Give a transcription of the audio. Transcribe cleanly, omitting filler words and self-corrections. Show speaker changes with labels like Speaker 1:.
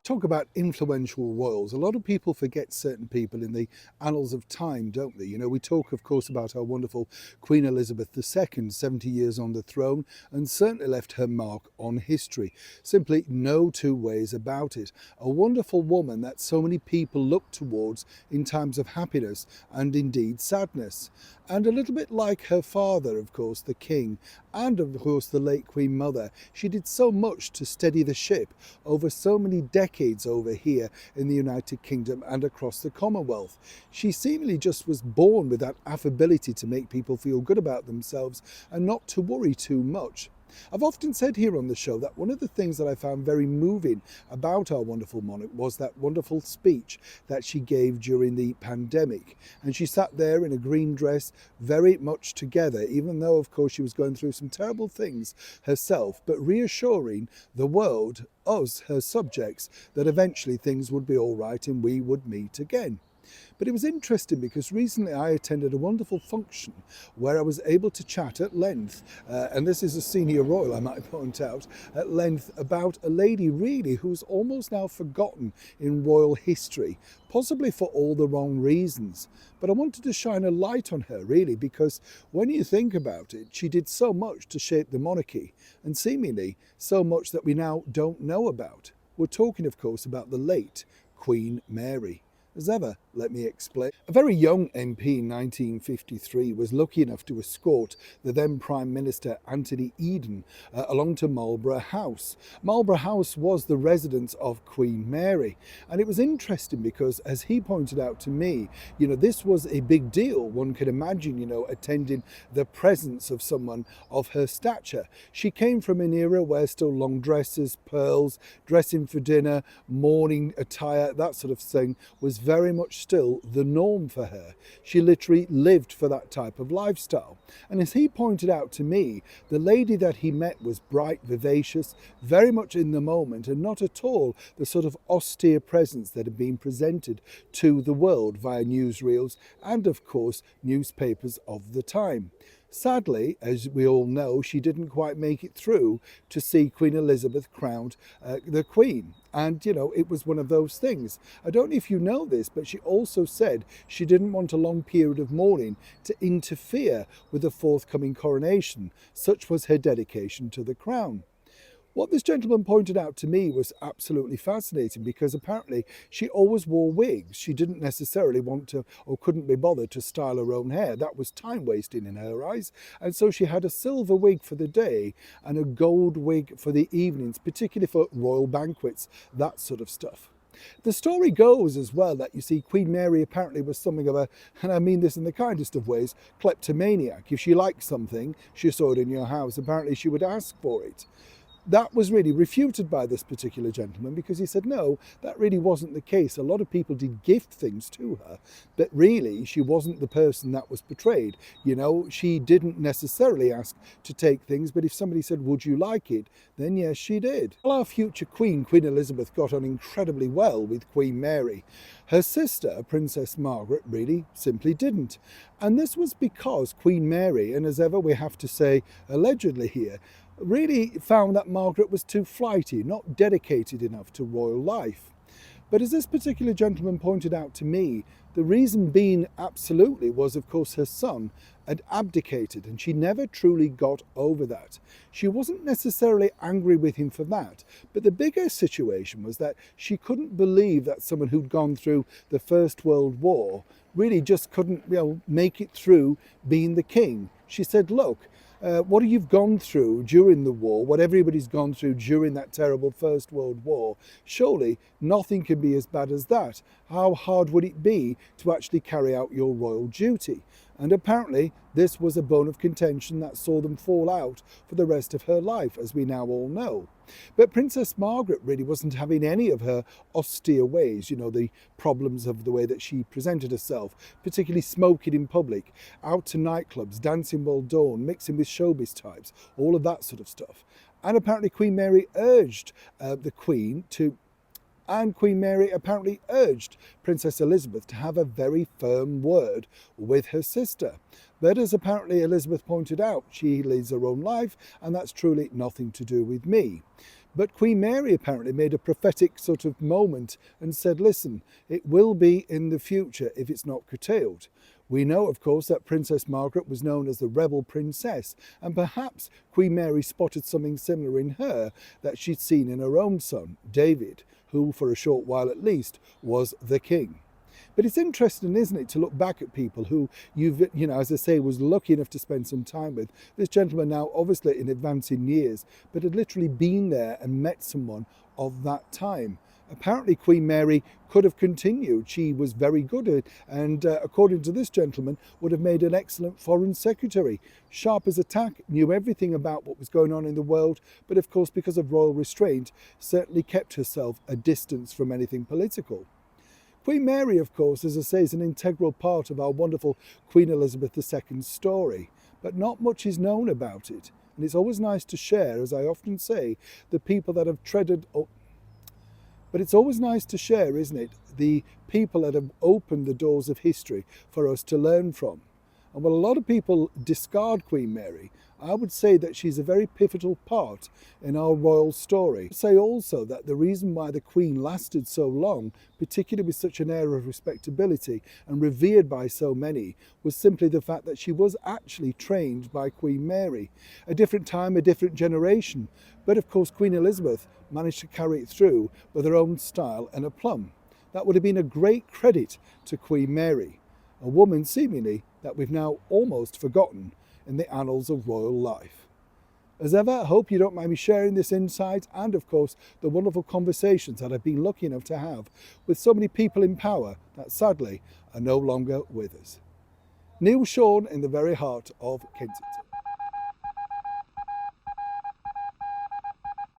Speaker 1: Talk about influential royals. A lot of people forget certain people in the annals of time, don't they? You know, we talk, of course, about our wonderful Queen Elizabeth II, 70 years on the throne, and certainly left her mark on history. Simply no two ways about it. A wonderful woman that so many people look towards in times of happiness and indeed sadness. And a little bit like her father, of course, the king, and of course the late Queen Mother, she did so much to steady the ship over so many decades over here in the United Kingdom and across the Commonwealth. She seemingly just was born with that affability to make people feel good about themselves and not to worry too much. I've often said here on the show that one of the things that I found very moving about our wonderful monarch was that wonderful speech that she gave during the pandemic. And she sat there in a green dress, very much together, even though, of course, she was going through some terrible things herself, but reassuring the world, us, her subjects, that eventually things would be all right and we would meet again. But it was interesting because recently I attended a wonderful function where I was able to chat at length, and this is a senior royal, I might point out, at length about a lady really who's almost now forgotten in royal history, possibly for all the wrong reasons. But I wanted to shine a light on her really because when you think about it, she did so much to shape the monarchy and seemingly so much that we now don't know about. We're talking, of course, about the late Queen Mary. As ever, let me explain. A very young MP in 1953 was lucky enough to escort the then Prime Minister Anthony Eden along to Marlborough House. Marlborough House was the residence of Queen Mary. And it was interesting because, as he pointed out to me, you know, this was a big deal. One could imagine, you know, attending the presence of someone of her stature. She came from an era where still long dresses, pearls, dressing for dinner, morning attire, that sort of thing was very much still the norm for her. She literally lived for that type of lifestyle. And as he pointed out to me, the lady that he met was bright, vivacious, very much in the moment, and not at all the sort of austere presence that had been presented to the world via newsreels and, of course, newspapers of the time. Sadly, as we all know, she didn't quite make it through to see Queen Elizabeth crowned the Queen. And, you know, it was one of those things. I don't know if you know this, but she also said she didn't want a long period of mourning to interfere with the forthcoming coronation. Such was her dedication to the crown. What this gentleman pointed out to me was absolutely fascinating because apparently she always wore wigs. She didn't necessarily want to or couldn't be bothered to style her own hair. That was time wasting in her eyes. And so she had a silver wig for the day and a gold wig for the evenings, particularly for royal banquets, that sort of stuff. The story goes as well that you see Queen Mary apparently was something of a, and I mean this in the kindest of ways, kleptomaniac. If she liked something, she saw it in your house, apparently she would ask for it. That was really refuted by this particular gentleman because he said, no, that really wasn't the case. A lot of people did gift things to her, but really she wasn't the person that was portrayed. You know, she didn't necessarily ask to take things, but if somebody said, would you like it? Then yes, she did. Well, our future Queen, Queen Elizabeth, got on incredibly well with Queen Mary. Her sister, Princess Margaret, really simply didn't. And this was because Queen Mary, and as ever we have to say allegedly here, really found that Margaret was too flighty, not dedicated enough to royal life. But as this particular gentleman pointed out to me, the reason being absolutely was, of course, her son had abdicated and she never truly got over that. She wasn't necessarily angry with him for that, but the bigger situation was that she couldn't believe that someone who'd gone through the First World War really just couldn't, you know, make it through being the king. She said, look, what you've gone through during the war, what everybody's gone through during that terrible First World War, surely nothing can be as bad as that. How hard would it be to actually carry out your royal duty? And apparently this was a bone of contention that saw them fall out for the rest of her life, as we now all know. But Princess Margaret really wasn't having any of her austere ways, you know, the problems of the way that she presented herself, particularly smoking in public, out to nightclubs, dancing well dawn, mixing with showbiz types, all of that sort of stuff. And apparently Queen Mary urged the Queen to and Queen Mary apparently urged Princess Elizabeth to have a very firm word with her sister. But as apparently Elizabeth pointed out, she leads her own life, and that's truly nothing to do with me. But Queen Mary apparently made a prophetic sort of moment and said, listen, it will be in the future if it's not curtailed. We know, of course, that Princess Margaret was known as the rebel princess, and perhaps Queen Mary spotted something similar in her that she'd seen in her own son, David, who, for a short while at least, was the king. But it's interesting, isn't it, to look back at people who as I say, was lucky enough to spend some time with. This gentleman now, obviously in advancing years, but had literally been there and met someone of that time. Apparently Queen Mary could have continued. She was very good at it, and according to this gentleman, would have made an excellent foreign secretary. Sharp as a tack, knew everything about what was going on in the world, but of course because of royal restraint, certainly kept herself a distance from anything political. Queen Mary, of course, as I say, is an integral part of our wonderful Queen Elizabeth II's story, but not much is known about it. And it's always nice to share, as I often say, the people that have treaded up. But it's always nice to share, isn't it, the people that have opened the doors of history for us to learn from. And while a lot of people discard Queen Mary, I would say that she's a very pivotal part in our royal story. I'd say also that the reason why the Queen lasted so long, particularly with such an air of respectability and revered by so many, was simply the fact that she was actually trained by Queen Mary. A different time, a different generation. But of course, Queen Elizabeth managed to carry it through with her own style and aplomb. That would have been a great credit to Queen Mary, a woman seemingly that we've now almost forgotten in the annals of royal life. As ever, I hope you don't mind me sharing this insight and, of course, the wonderful conversations that I've been lucky enough to have with so many people in power that sadly are no longer with us. Neil Sean in the very heart of Kensington.